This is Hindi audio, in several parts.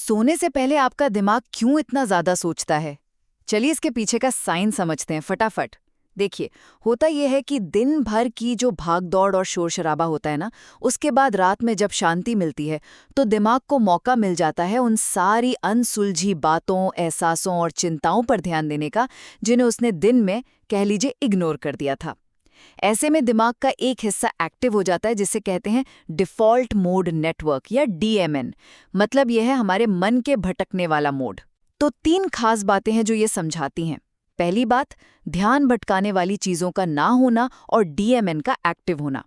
सोने से पहले आपका दिमाग क्यों इतना ज्यादा सोचता है? चलिए इसके पीछे का साइंस समझते हैं फटाफट। देखिए, होता यह है कि दिन भर की जो भाग-दौड़ और शोर-शराबा होता है ना, उसके बाद रात में जब शांति मिलती है, तो दिमाग को मौका मिल जाता है उन सारी अनसुलझी बातों, एहसासों और चिंताओं पर ध्यान देने का, जिन्हें उसने दिन में, कह लीजिए, इग्नोर कर दिया था। ऐसे में दिमाग का एक हिस्सा एक्टिव हो जाता है जिसे कहते हैं डिफ़ॉल्ट मोड नेटवर्क या डीएमएन। मतलब यह है हमारे मन के भटकने वाला मोड। तो 3 खास बातें हैं जो ये समझाती हैं। पहली बात, ध्यान भटकाने वाली चीज़ों का ना होना और डीएमएन का एक्टिव होना।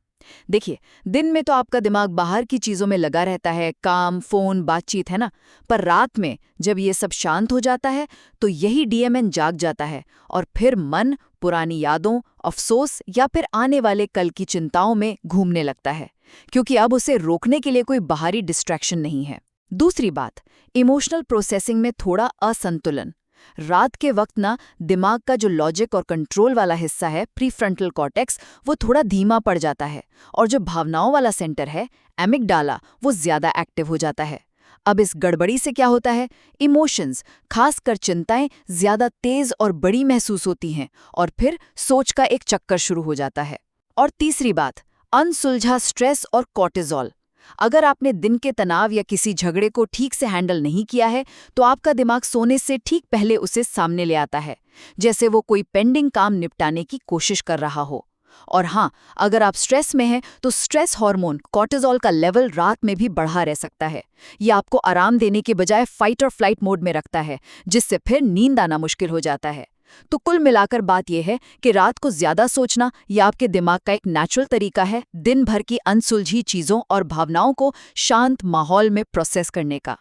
देखिए, दिन में तो आपका दिमाग बाहर की चीज़ों में लगा रहता है, काम, फ़ोन, बातचीत, है ना? पर रात में जब ये सब शांत हो जाता है, तो यही डीएमएन जाग जाता है और फिर मन पुरानी यादों, अफ़सोस या फिर आने वाले कल की चिंताओं में घूमने लगता है, क्योंकि अब उसे रोकने के लिए कोई बाहरी डिस्ट्रैक्शन नहीं है। दूसरी बात, इमोशनल प्रोसेसिंग में थोड़ा असंतुलन। रात के वक्त ना दिमाग का जो लॉजिक और कंट्रोल वाला हिस्सा है, प्रीफ्रंटल कॉर्टेक्स, वो थोड़ा धीमा पड़ जाता है और जो भावनाओं वाला सेंटर है, एमिगडाला, वो ज्यादा एक्टिव हो जाता है। अब इस गड़बड़ी से क्या होता है? इमोशंस, खासकर चिंताएं, ज्यादा तेज और बड़ी महसूस होती हैं और फिर सोच का एक चक्कर शुरू हो जाता है। और तीसरी बात, अनसुलझा स्ट्रेस और कॉर्टिजोल। अगर आपने दिन के तनाव या किसी झगड़े को ठीक से हैंडल नहीं किया है, तो आपका दिमाग सोने से ठीक पहले उसे सामने ले आता है, जैसे वो कोई पेंडिंग काम निपटाने की कोशिश कर रहा हो। और हाँ, अगर आप स्ट्रेस में हैं, तो स्ट्रेस हार्मोन कॉर्टिजोल का लेवल रात में भी बढ़ा रह सकता है। ये आपको आराम देने के बजाय फाइट और फ्लाइट मोड में रखता है, जिससे फिर नींद आना मुश्किल हो जाता है। तो कुल मिलाकर बात यह है कि रात को ज्यादा सोचना यह आपके दिमाग का एक नेचुरल तरीका है दिन भर की अनसुलझी चीजों और भावनाओं को शांत माहौल में प्रोसेस करने का।